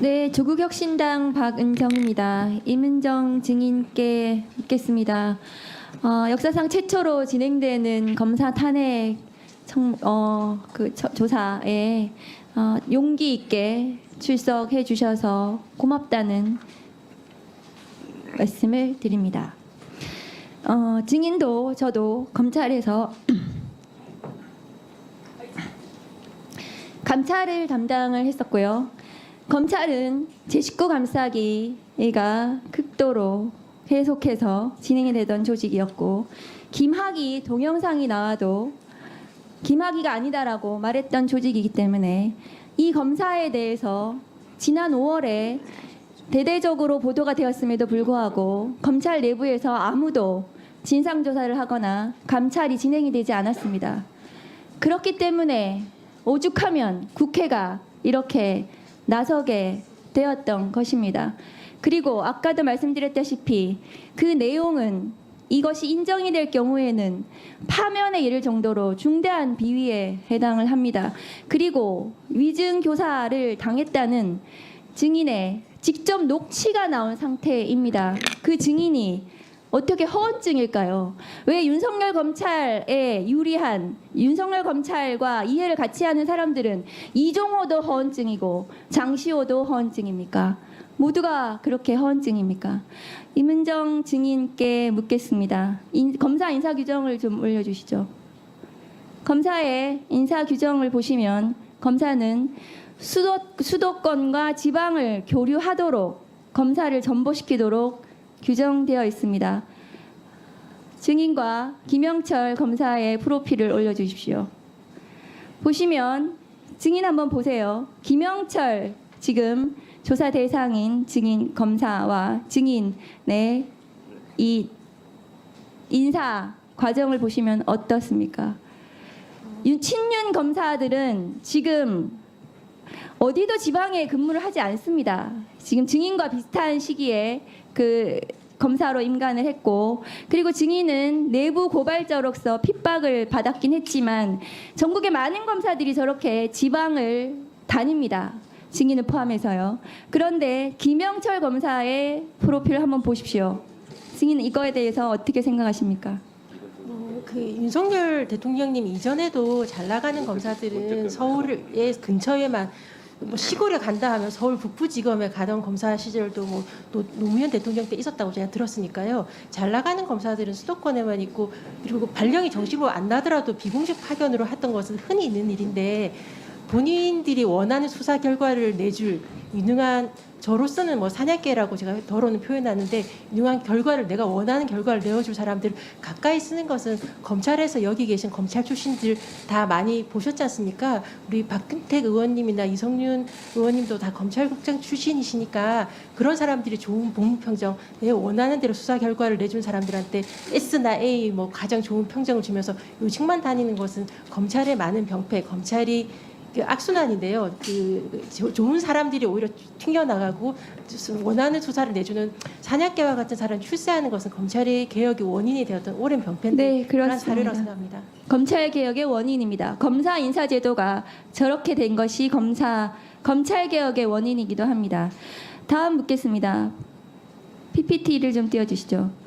네, 조국혁신당 박은정입니다. 임은정 증인께 묻겠습니다. 역사상 최초로 진행되는 검사 탄핵 조사에 용기 있게 출석해 주셔서 고맙다는 말씀을 드립니다. 증인도 저도 검찰에서 감찰을 담당을 했었고요. 검찰은 제19 감싸기가 극도로 계속해서 진행이 되던 조직이었고, 김학의 동영상이 나와도 김학의가 아니다라고 말했던 조직이기 때문에 이 검사에 대해서 지난 5월에 대대적으로 보도가 되었음에도 불구하고 검찰 내부에서 아무도 진상조사를 하거나 감찰이 진행이 되지 않았습니다. 그렇기 때문에 오죽하면 국회가 이렇게 나서게 되었던 것입니다. 그리고 아까도 말씀드렸다시피 그 내용은 이것이 인정이 될 경우에는 파면에 이를 정도로 중대한 비위에 해당을 합니다. 그리고 위증 교사를 당했다는 증인의 직접 녹취가 나온 상태입니다. 그 증인이 어떻게 허언증일까요? 왜 윤석열 검찰에 유리한 윤석열 검찰과 이해를 같이 하는 사람들은 이종호도 허언증이고 장시호도 허언증입니까? 모두가 그렇게 허언증입니까? 임은정 증인께 묻겠습니다. 검사 인사 규정을 좀 올려주시죠. 검사의 인사 규정을 보시면 검사는 수도권과 지방을 교류하도록 검사를 전보시키도록 규정되어 있습니다. 증인과 김영철 검사의 프로필을 올려주십시오. 보시면 증인 한번 보세요. 김영철 지금 조사 대상인 증인 검사와 증인의 이 인사 과정을 보시면 어떻습니까? 친윤 검사들은 지금 어디도 지방에 근무를 하지 않습니다. 지금 증인과 비슷한 시기에 그 검사로 임관을 했고, 그리고 증인은 내부 고발자로서 핍박을 받았긴 했지만 전국의 많은 검사들이 저렇게 지방을 다닙니다. 증인을 포함해서요. 그런데 김영철 검사의 프로필을 한번 보십시오. 증인은 이거에 대해서 어떻게 생각하십니까? 그 윤석열 대통령님 이전에도 잘 나가는 검사들은 서울의 근처에만 뭐 시골에 간다 하면 서울 북부지검에 가던 검사 시절도 뭐 노무현 대통령 때 있었다고 제가 들었으니까요. 잘 나가는 검사들은 수도권에만 있고, 그리고 발령이 정식으로 안 나더라도 비공식 파견으로 했던 것은 흔히 있는 일인데, 본인들이 원하는 수사 결과를 내줄 유능한, 저로서는 뭐 사냥개라고 제가 더러는 표현하는데, 유능한 결과를, 내가 원하는 결과를 내어줄 사람들을 가까이 쓰는 것은 검찰에서 여기 계신 검찰 출신들 다 많이 보셨지 않습니까? 우리 박근택 의원님이나 이성윤 의원님도 다 검찰국장 출신이시니까 그런 사람들이 좋은 복무평정, 내 원하는 대로 수사 결과를 내준 사람들한테 S나 A 뭐 가장 좋은 평정을 주면서 요직만 다니는 것은 검찰의 많은 병폐, 검찰이 그 악순환인데요. 좋은 사람들이 오히려 튕겨나가고 원하는 수사를 내주는 사냥개와 같은 사람을 출세하는 것은 검찰의 개혁의 원인이 되었던 오랜 병폐인데, 네, 그런 그렇습니다. 사례라고 생각합니다. 검찰 개혁의 원인입니다. 검사 인사 제도가 저렇게 된 것이 검찰 개혁의 원인이기도 합니다. 다음 묻겠습니다. PPT를 좀 띄워주시죠.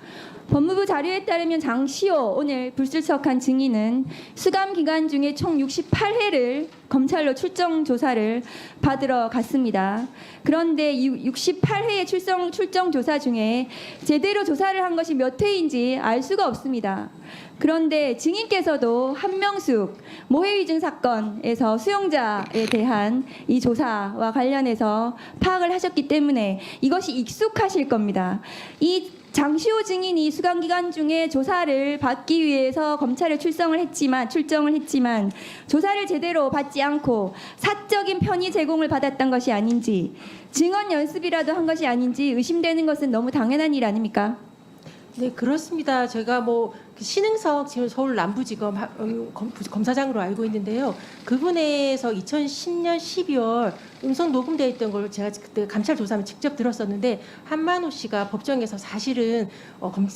법무부 자료에 따르면 장시호 오늘 불출석한 증인은 수감 기간 중에 총 68회를 검찰로 출정 조사를 받으러 갔습니다. 그런데 68회의 출정 조사 중에 제대로 조사를 한 것이 몇 회인지 알 수가 없습니다. 그런데 증인께서도 한명숙 모해위증 사건에서 수용자에 대한 이 조사와 관련해서 파악을 하셨기 때문에 이것이 익숙하실 겁니다. 이 장시호 증인이 수감 기간 중에 조사를 받기 위해서 검찰에 출정을 했지만 조사를 제대로 받지 않고 사적인 편의 제공을 받았던 것이 아닌지, 증언 연습이라도 한 것이 아닌지 의심되는 것은 너무 당연한 일 아닙니까? 네, 그렇습니다. 제가 뭐 그 신흥석 지금 서울 남부지검 검사장으로 알고 있는데요. 그분에서 2010년 12월 음성 녹음되어 있던 걸 제가 그때 감찰 조사하면 직접 들었었는데 한만호 씨가 법정에서 사실은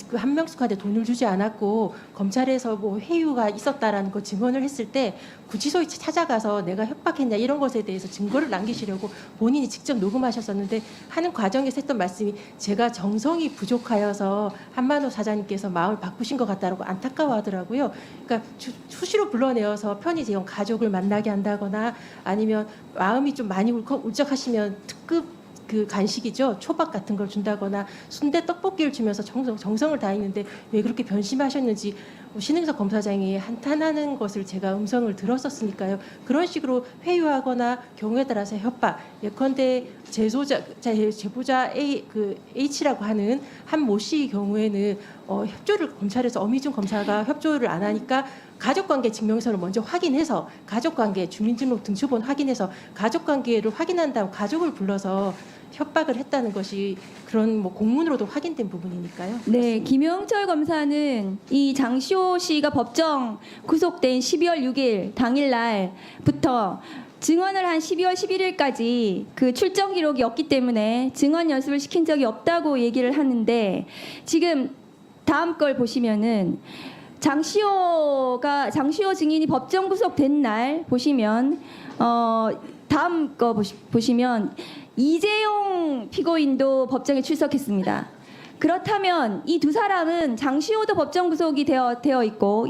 그 한명숙한테 돈을 주지 않았고 검찰에서 뭐 회유가 있었다라는 거 증언을 했을 때 구치소에 찾아가서 내가 협박했냐 이런 것에 대해서 증거를 남기시려고 본인이 직접 녹음하셨었는데 하는 과정에서 했던 말씀이 제가 정성이 부족하여서 한만호 사장님께서 마음을 바꾸신 것 같다라고 안타까워하더라고요. 그러니까 수시로 불러내어서 편의점 가족을 만나게 한다거나 아니면 마음이 좀 많이 울적하시면 특급 그 간식이죠. 초밥 같은 걸 준다거나 순대 떡볶이를 주면서 정성을 다했는데 왜 그렇게 변심하셨는지 신흥석 검사장이 한탄하는 것을 제가 음성을 들었었으니까요. 그런 식으로 회유하거나 경우에 따라서 협박, 예컨대 제보자 H라고 하는 한 모 씨의 경우에는 협조를 검찰에서 엄희준 검사가 협조를 안 하니까 가족관계 증명서를 먼저 확인해서 가족관계 주민등록 등초본 확인해서 가족관계를 확인한 다음 가족을 불러서 협박을 했다는 것이 그런 뭐 공문으로도 확인된 부분이니까요. 네, 김영철 검사는 이 장시호 씨가 법정 구속된 12월 6일 당일날부터 증언을 한 12월 11일까지 그 출정 기록이 없기 때문에 증언 연습을 시킨 적이 없다고 얘기를 하는데 지금 다음 걸 보시면은 장시호 증인이 법정 구속된 날 보시면 다음 거 보시면 이재용 피고인도 법정에 출석했습니다. 그렇다면 이 두 사람은 장시호도 법정 구속이 되어 있고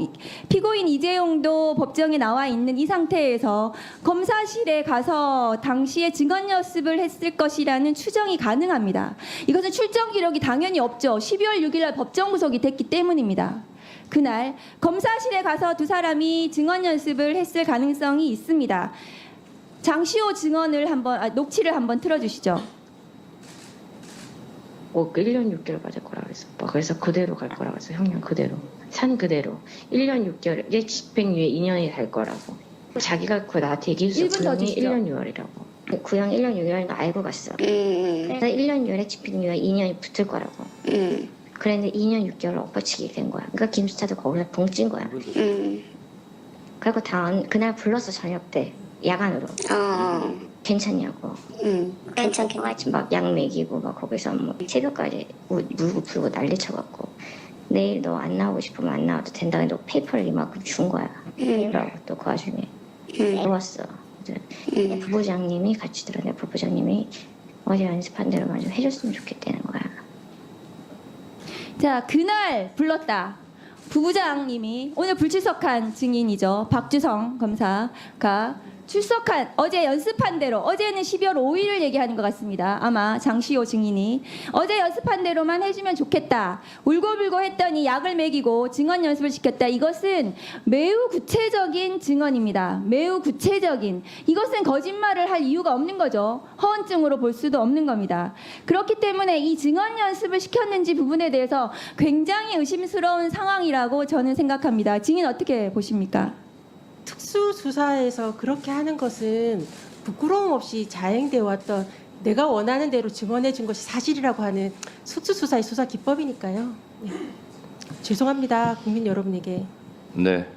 피고인 이재용도 법정에 나와 있는 이 상태에서 검사실에 가서 당시에 증언 연습을 했을 것이라는 추정이 가능합니다. 이것은 출정 기록이 당연히 없죠. 12월 6일 날 법정 구속이 됐기 때문입니다. 그날 검사실에 가서 두 사람이 증언 연습을 했을 가능성이 있습니다. 장시호 증언을 녹취를 한번 틀어주시죠. 꼭 1년 6개월 받을 거라고 했어. 그래서 그대로 갈 거라고 했어. 형량 그대로. 산 그대로. 1년 6개월, 얘 집행유예 2년이 갈 거라고. 자기가 그 나한테 얘기했어. 1분 더 구형이 주시죠. 1년 6월이라고. 구형 1년 6월인 거 알고 갔어. 그래서 1년 6월에 집행유예 2년이 붙을 거라고. 그랬는데 2년 6개월 엎어치기 된 거야. 그러니까 김수차도 거기서 봉찐 거야. 그리고 그날 불렀어. 저녁 때. 야간으로. 괜찮냐고. 괜찮게. 막 약 먹이고 막 거기서 뭐 새벽까지 물고 풀고 난리 쳐갖고 내일 너 안 나오고 싶으면 안 나와도 된다. 근데 페이퍼를 이만큼 준 거야. 그러고 또 그 와중에 배웠어. 부부장님이 같이 들었는데 부부장님이 어제 연습한 대로만 좀 해줬으면 좋겠다는 거야. 자, 그날 불렀다. 부부장님이 오늘 불출석한 증인이죠. 박주성 검사가 출석한 어제 연습한 대로 어제는 12월 5일을 얘기하는 것 같습니다. 아마 장시호 증인이 어제 연습한 대로만 해주면 좋겠다. 울고불고 했더니 약을 먹이고 증언 연습을 시켰다. 이것은 매우 구체적인 증언입니다. 매우 구체적인. 이것은 거짓말을 할 이유가 없는 거죠. 허언증으로 볼 수도 없는 겁니다. 그렇기 때문에 이 증언 연습을 시켰는지 부분에 대해서 굉장히 의심스러운 상황이라고 저는 생각합니다. 증인 어떻게 보십니까? 특수수사에서 그렇게 하는 것은 부끄러움 없이 자행되어 왔던 내가 원하는 대로 증언해 준 것이 사실이라고 하는 특수수사의 수사 기법이니까요. 네. 죄송합니다. 국민 여러분에게. 네.